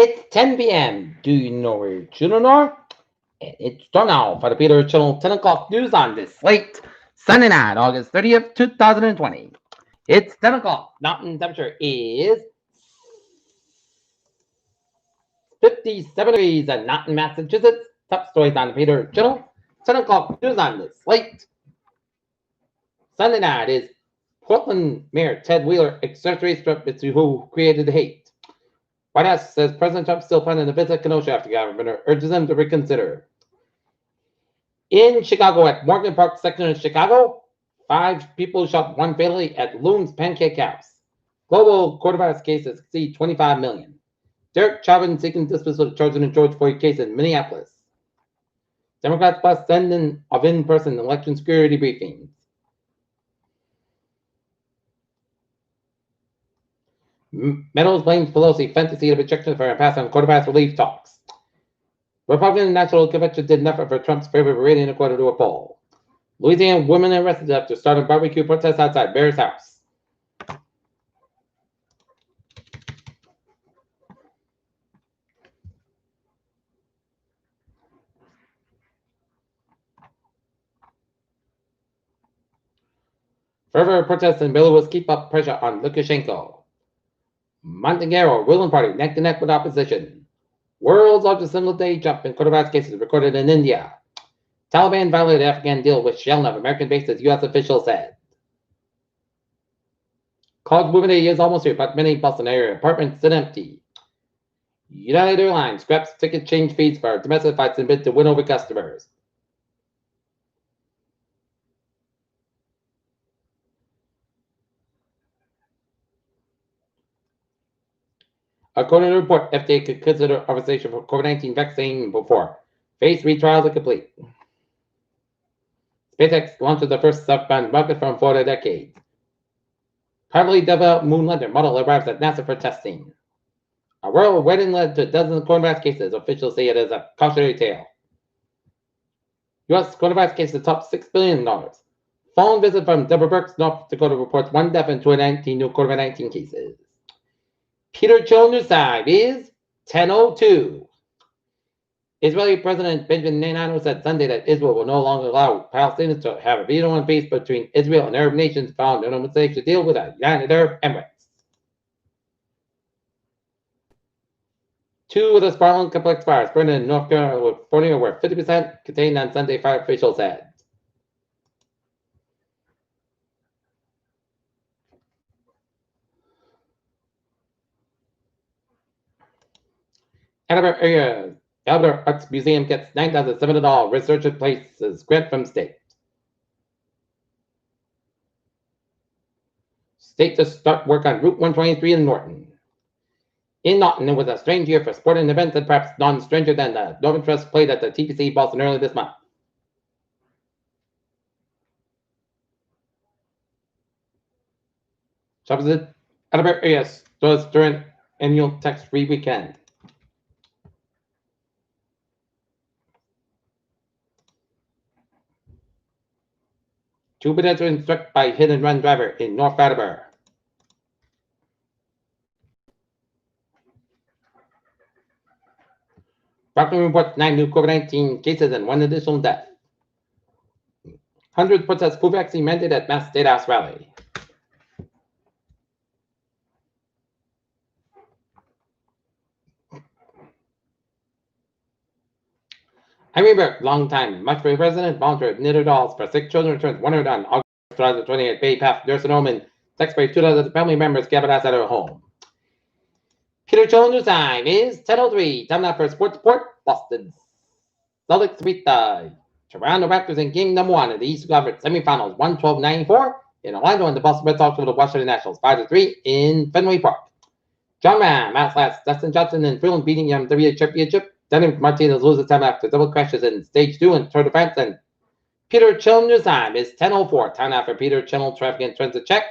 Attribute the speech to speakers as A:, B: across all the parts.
A: It's 10 p.m. Do you know where your children are? And it's time now for the Peter Channel 10 o'clock news on this late Sunday night, August 30th, 2020. It's 10 o'clock. Mountain temperature is 57 degrees in Norton, Massachusetts. Top stories on the Peter Channel 10 o'clock news on this late Sunday night is Portland Mayor Ted Wheeler accessory strip to who created the hate. White House says President Trump still planning to visit Kenosha after governor urges him to reconsider. In Chicago, at Morgan Park section of Chicago, 5 people shot, 1 fatally at Loon's Pancake House. Global coronavirus cases exceed 25 million. Derek Chauvin seeking dismissal of charges in George Floyd case in Minneapolis. Democrats plus sending of in-person election security briefings. Meadows blames Pelosi fantasy of objection for impasse on coronavirus relief talks. Republican National Convention did nothing for Trump's favorable rating according to a poll. Louisiana women arrested after starting barbecue protests outside Bear's house. Further protests in Belarus keep up pressure on Lukashenko. Montenegro ruling party neck to neck with opposition. World's largest single-day jump in coronavirus cases recorded in India. Taliban violated Afghan deal with shell of American bases, U.S. officials said. College movement day is almost here, but many Boston area apartments sit empty. United Airlines scraps ticket change fees for domestic flights in bid to win over customers. According to the report, FDA could consider authorization for COVID-19 vaccine before phase 3 trials are complete. SpaceX launches the first southbound rocket from Florida decade. Privately developed moon lander model arrives at NASA for testing. A royal wedding led to dozens of coronavirus cases. Officials say it is a cautionary tale. U.S. coronavirus cases top $6 billion. Phone visit from Deborah Burks, North Dakota reports 1 death and 219 new COVID-19 cases. Peter Chill News Time is 10:02. Israeli President Benjamin Netanyahu said Sunday that Israel will no longer allow Palestinians to have a veto on peace between Israel and Arab nations found in a to deal with the United Arab Emirates. 2 of the spiraling complex fires burned in North California were 50% contained on Sunday, fire officials said. Albert Arts Museum gets $9,700 research places grant from state. State to start work on Route 123 in Norton. In Norton, it was a strange year for sporting events and perhaps none stranger than the Northern Trust played at the TPC Boston early this month. Shops at Albert area stores during annual tax-free weekend. Two pedestrians struck by hit-and-run driver in North Attleboro. Rockland reports 9 new COVID-19 cases and 1 additional death. Hundreds protest flu vaccine mandate at Mass State House rally. I remember long time, much for President volunteered knitted dolls for sick children returns 100 on August 2028. Bay Path nursing home and taxpayer 2,000 family members gathered outside her home. Peter Jones News Time is 10:03. Time now for Sports Report. Boston Celtics beat the Toronto Raptors in game number 1 of the Eastern Conference semifinals 112-94 in Orlando, and the Boston Red Sox over the Washington Nationals 5-3 in Fenway Park. John Ram outlast Dustin Johnson and Freeland beating him WA championship. Danny Martinez loses time after double crashes in stage 2 in Tour de France. And Peter Chill News Time is 10:04. Time now for Peter Chill Traffic and Transit Check.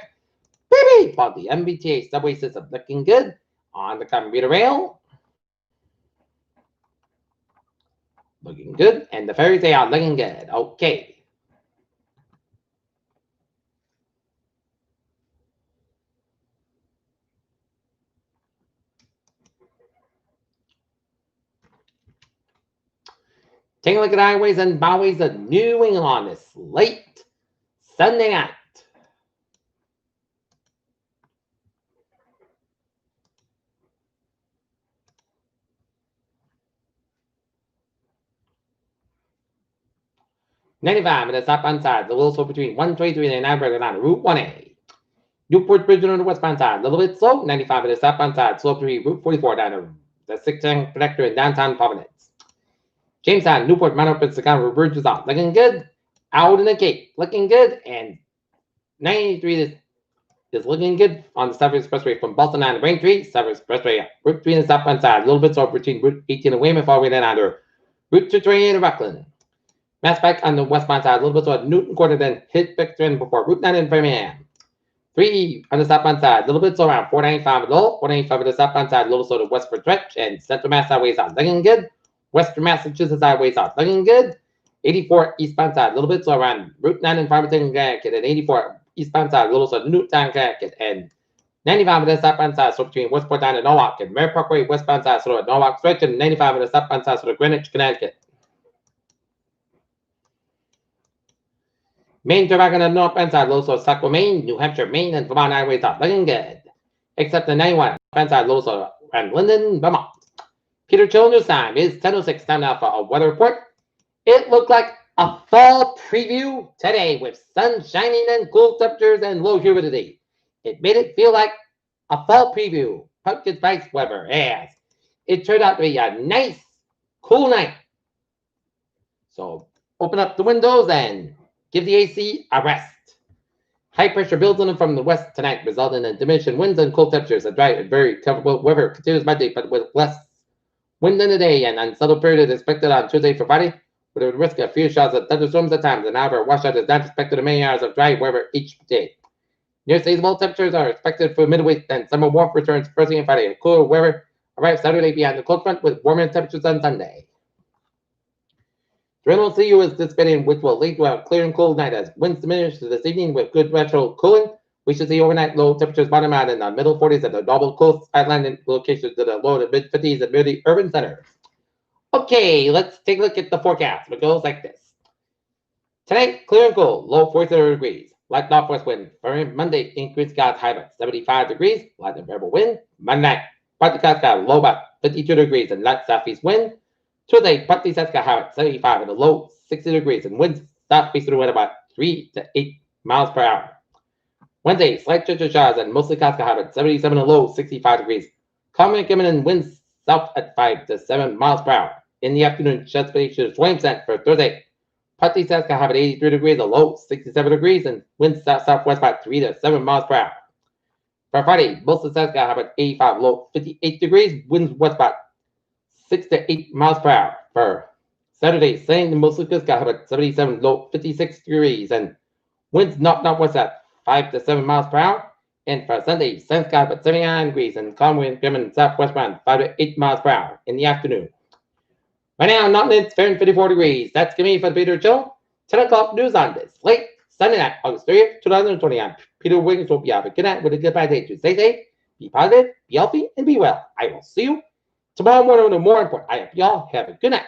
A: Baby, for the MBTA subway system looking good on the commuter rail. Looking good, and the ferries they are looking good. Okay. Taking a look at highways and byways of New England on this late Sunday night. '95 at the southbound side, the little slow between 123 and 9 on Route 1A. Newport Bridge on the westbound side, a little bit slow, 95 at the southbound side, slow between Route 44 down to the 610 connector in downtown Providence. Jamestown, Newport, Mount Open, Secano Bridge is out, looking good. Out in the Cape, looking good, and 93 is looking good on the Southern Expressway from Boston down to Braintree, Southern Expressway, Route 3 on the southbound side, a little bit slow between Route 18 and Weymouth, all the way down under Route 228 in Rockland. Mass Pike on the westbound side, a little bit slow at Newton Quarter, then hit Victor before Route 9 in Framingham. 3 on the southbound side, a little bit slow around 495 at low, 495 at the southbound side, a little slow to Westford Stretch, and Central Mass Highway South, looking good. Western Massachusetts Highway South, looking good. 84 eastbound side, a little bit slow around Route 9 in Farmington, Connecticut, and 84 eastbound side, a little slow to Newtown, Connecticut, and 95 at the southbound side, so between Westport down to Norwalk, and Mary Parkway westbound side, so at Norwalk Stretch, and 95 at the southbound side, so to Greenwich, Connecticut. Maine to back on the northbound side, low slow Saco, Maine, New Hampshire, Maine, and Vermont Highway South, looking good. Except the 91 northbound side, low slow around Linden, Vermont. Peter Children's time is 10:06. Time now for a weather report. It looked like a fall preview today with sun shining and cool temperatures and low humidity. It made it feel like a fall preview, pumpkin spice weather, as it turned out to be a nice, cool night. So open up the windows and give the AC a rest. High pressure builds on them from the west tonight, resulting in diminished winds and cold temperatures. A dry and very comfortable weather continues Monday, but with less wind in the day, and unsettled period is expected on Tuesday for Friday, with a risk of few showers and thunderstorms at times. And however, washout is not expected in many hours of dry weather each day. Near seasonal temperatures are expected for midweek, and summer warmth returns Thursday and Friday. And cooler weather arrives Saturday beyond the cold front with warmer temperatures on Sunday. The Reynolds CU is dissipating, which will lead to a clear and cool night as winds diminish this evening with good retro cooling. We should see overnight low temperatures bottom out in the middle 40s at the double coast island locations to the low to mid 50s at the urban centers. Okay, let's take a look at the forecast. It goes like this. Tonight, clear and cool, low 47 degrees. Light northwest wind. For Monday, increased clouds high about 75 degrees. Light and variable wind. Monday night, partly clouds got low about 52 degrees and light southeast wind. Tuesday, partly clouds got high about 75 and a low 60 degrees and winds southeast wind about 3 to 8 miles per hour. Wednesday, slight chance of showers and mostly clouds got high about 77 and low 65 degrees. Calm and winds south at 5 to 7 miles per hour. In the afternoon, sheds prediction is 20% for Thursday. Partly south can have at 83 degrees, a low 67 degrees, and winds southwest by 3 to 7 miles per hour. For Friday, most of the south can have at 85, low 58 degrees, winds west by 6 to 8 miles per hour. For Saturday, St. Most Lucas can have at 77, low 56 degrees, and winds northwest at 5 to 7 miles per hour. And for Sunday, Sun's got about 79 degrees, and calm wind coming southwest around 5 to 8 miles per hour in the afternoon. Right now, Norton, it's 54 degrees. That's going to be for the Peter Show. 10 o'clock news on this late Sunday night, August 30th, 2020. I'm Peter Wiggins. Hope you have a good night with a good day to stay safe, be positive, be healthy, and be well. I will see you tomorrow morning with more important. I hope y'all have a good night.